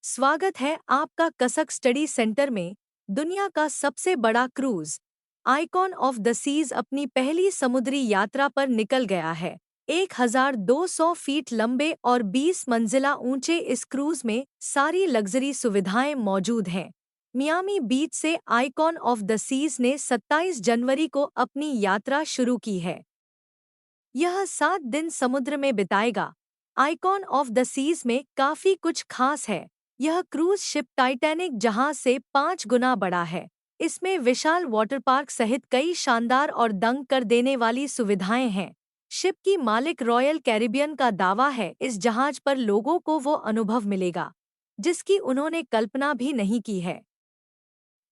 स्वागत है आपका कसक स्टडी सेंटर में। दुनिया का सबसे बड़ा cruise Icon of the Seas अपनी पहली समुद्री यात्रा पर निकल गया है। 1200 फीट लंबे और 20 मंजिला ऊंचे इस क्रूज में सारी लग्जरी सुविधाएं मौजूद हैं। मियामी बीच से आइकॉन ऑफ द सीज ने 27 जनवरी को अपनी यात्रा शुरू की है। यह 7 दिन समुद्र में बिताएगा। आइकॉन ऑफ द सीज में काफी कुछ खास है। यह क्रूज शिप टाइटैनिक जहाज से 5 गुना बड़ा है। इसमें विशाल वाटर पार्क सहित कई शानदार और दंग कर देने वाली सुविधाएं हैं। शिप की मालिक रॉयल कैरिबियन का दावा है इस जहाज पर लोगों को वो अनुभव मिलेगा जिसकी उन्होंने कल्पना भी नहीं की है।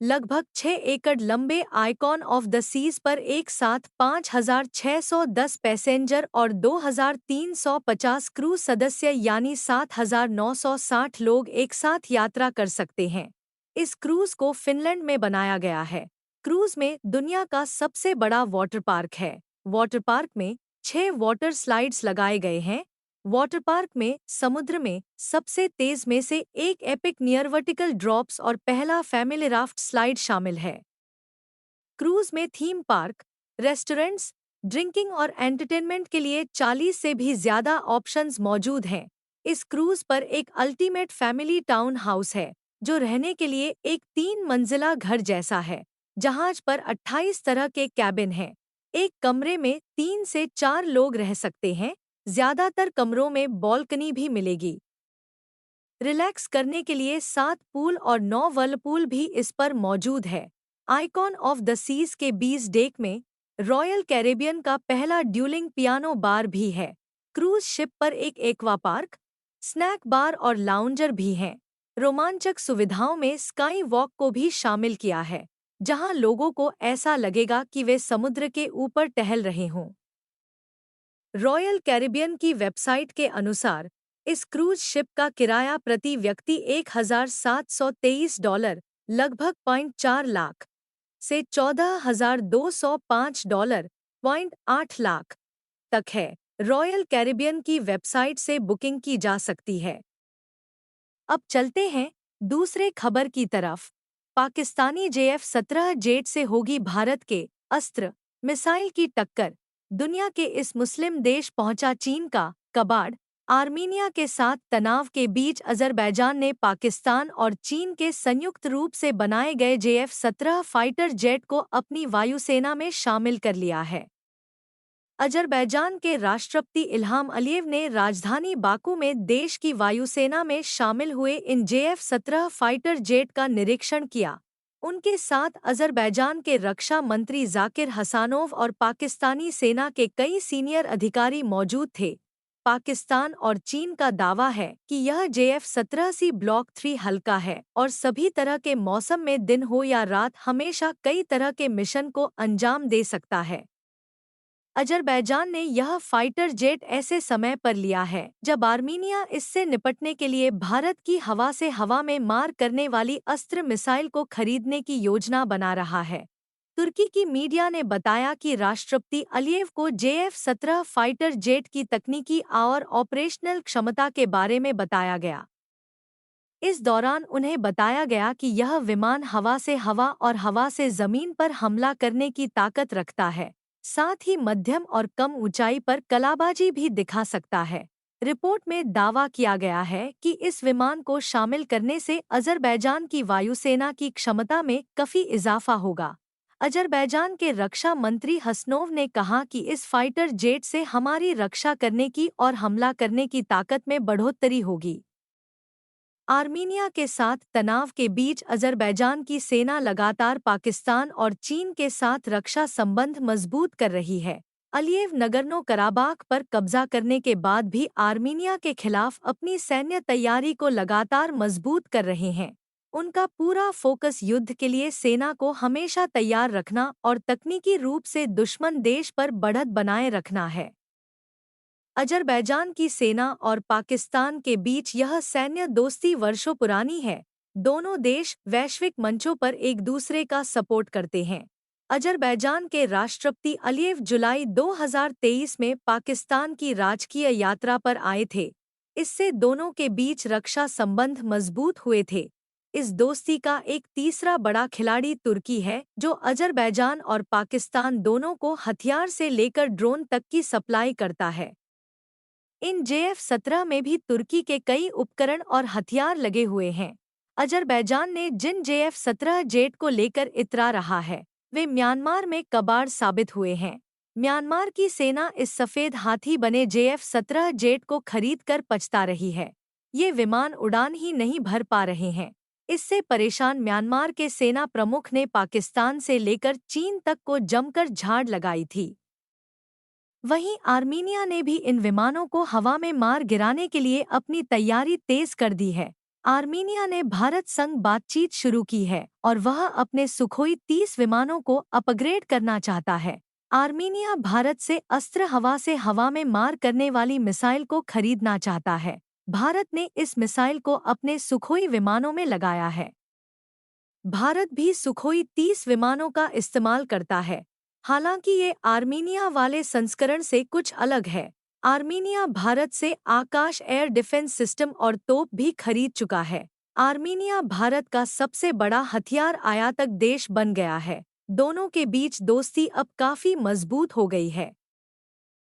लगभग 6 एकड़ लंबे आइकॉन ऑफ द सीज पर एक साथ 5,610 पैसेंजर और 2,350 क्रू सदस्य यानी 7,960 लोग एक साथ यात्रा कर सकते हैं। इस क्रूज को फिनलैंड में बनाया गया है। क्रूज में दुनिया का सबसे बड़ा वाटर पार्क है। वाटर पार्क में 6 वाटर स्लाइड्स लगाए गए हैं। वाटर पार्क में समुद्र में सबसे तेज में से एक एपिक नियर वर्टिकल ड्रॉप्स और पहला फैमिली राफ्ट स्लाइड शामिल है। क्रूज में थीम पार्क, रेस्टोरेंट्स, ड्रिंकिंग और एंटरटेनमेंट के लिए 40 से भी ज्यादा ऑप्शंस मौजूद हैं। इस क्रूज पर एक अल्टीमेट फैमिली टाउन हाउस है जो रहने के लिए एक 3 मंजिला घर जैसा है। जहाज पर 28 तरह के कैबिन हैं। एक कमरे में 3 से 4 लोग रह सकते हैं। ज्यादातर कमरों में बालकनी भी मिलेगी। रिलैक्स करने के लिए 7 पूल और 9 व्हर्लपूल भी इस पर मौजूद है। आइकॉन ऑफ द सीज के बीच डेक में रॉयल कैरेबियन का पहला ड्यूलिंग पियानो बार भी है। क्रूज शिप पर एक एक्वा पार्क, स्नैक बार और लाउंजर भी हैं। रोमांचक सुविधाओं में स्काई वॉक को भी शामिल किया है जहां लोगों को ऐसा लगेगा कि वे समुद्र के ऊपर टहल रहे हों। रॉयल कैरिबियन की वेबसाइट के अनुसार इस क्रूज शिप का किराया प्रति व्यक्ति $1,723 लगभग 0.4 लाख से $14,205 0.8 लाख तक है। रॉयल कैरिबियन की वेबसाइट से बुकिंग की जा सकती है। अब चलते हैं दूसरे खबर की तरफ। पाकिस्तानी JF-17 जेट से होगी भारत के अस्त्र मिसाइल की टक्कर। दुनिया के इस मुस्लिम देश पहुंचा चीन का कबाड़। आर्मीनिया के साथ तनाव के बीच अजरबैजान ने पाकिस्तान और चीन के संयुक्त रूप से बनाए गए JF-17 फाइटर जेट को अपनी वायुसेना में शामिल कर लिया है। अजरबैजान के राष्ट्रपति इल्हाम अलीव ने राजधानी बाकू में देश की वायुसेना में शामिल हुए इन JF-17 फाइटर जेट का निरीक्षण किया। उनके साथ अजरबैजान के रक्षा मंत्री जाकिर हसानोव और पाकिस्तानी सेना के कई सीनियर अधिकारी मौजूद थे। पाकिस्तान और चीन का दावा है कि यह JF-17C ब्लॉक 3 हल्का है और सभी तरह के मौसम में दिन हो या रात हमेशा कई तरह के मिशन को अंजाम दे सकता है। अजरबैजान ने यह फाइटर जेट ऐसे समय पर लिया है जब आर्मीनिया इससे निपटने के लिए भारत की हवा से हवा में मार करने वाली अस्त्र मिसाइल को खरीदने की योजना बना रहा है। तुर्की की मीडिया ने बताया कि राष्ट्रपति अलियेव को JF-17 फाइटर जेट की तकनीकी और ऑपरेशनल क्षमता के बारे में बताया गया। इस दौरान उन्हें बताया गया कि यह विमान हवा से हवा और हवा से जमीन पर हमला करने की ताकत रखता है, साथ ही मध्यम और कम ऊंचाई पर कलाबाजी भी दिखा सकता है। रिपोर्ट में दावा किया गया है कि इस विमान को शामिल करने से अजरबैजान की वायुसेना की क्षमता में काफी इजाफा होगा। अजरबैजान के रक्षा मंत्री हसनोव ने कहा कि इस फाइटर जेट से हमारी रक्षा करने की और हमला करने की ताकत में बढ़ोतरी होगी। आर्मीनिया के साथ तनाव के बीच अजरबैजान की सेना लगातार पाकिस्तान और चीन के साथ रक्षा संबंध मजबूत कर रही है। अलियेव नगर्नो कराबाख पर कब्जा करने के बाद भी आर्मीनिया के खिलाफ अपनी सैन्य तैयारी को लगातार मजबूत कर रहे हैं। उनका पूरा फोकस युद्ध के लिए सेना को हमेशा तैयार रखना और तकनीकी रूप से दुश्मन देश पर बढ़त बनाए रखना है। अजरबैजान की सेना और पाकिस्तान के बीच यह सैन्य दोस्ती वर्षों पुरानी है। दोनों देश वैश्विक मंचों पर एक दूसरे का सपोर्ट करते हैं। अजरबैजान के राष्ट्रपति अलियेव जुलाई 2023 में पाकिस्तान की राजकीय यात्रा पर आए थे। इससे दोनों के बीच रक्षा संबंध मजबूत हुए थे। इस दोस्ती का एक तीसरा बड़ा खिलाड़ी तुर्की है, जो अजरबैजान और पाकिस्तान दोनों को हथियार से लेकर ड्रोन तक की सप्लाई करता है। इन JF-17 में भी तुर्की के कई उपकरण और हथियार लगे हुए हैं। अजरबैजान ने जिन JF-17 जेट को लेकर इतरा रहा है, वे म्यांमार में कबाड़ साबित हुए हैं। म्यांमार की सेना इस सफ़ेद हाथी बने JF-17 जेट को खरीद कर पछता रही है। ये विमान उड़ान ही नहीं भर पा रहे हैं। इससे परेशान म्यांमार के सेना प्रमुख ने पाकिस्तान से लेकर चीन तक को जमकर झाड़ लगाई थी। वहीं आर्मीनिया ने भी इन विमानों को हवा में मार गिराने के लिए अपनी तैयारी तेज कर दी है। आर्मीनिया ने भारत संग बातचीत शुरू की है और वह अपने सुखोई 30 विमानों को अपग्रेड करना चाहता है। आर्मीनिया भारत से अस्त्र हवा में मार करने वाली मिसाइल को खरीदना चाहता है। भारत ने इस मिसाइल को अपने सुखोई विमानों में लगाया है। भारत भी सुखोई 30 विमानों का इस्तेमाल करता है। हालांकि ये आर्मीनिया वाले संस्करण से कुछ अलग है। आर्मीनिया भारत से आकाश एयर डिफेंस सिस्टम और तोप भी खरीद चुका है। आर्मीनिया भारत का सबसे बड़ा हथियार आयातक देश बन गया है। दोनों के बीच दोस्ती अब काफी मजबूत हो गई है।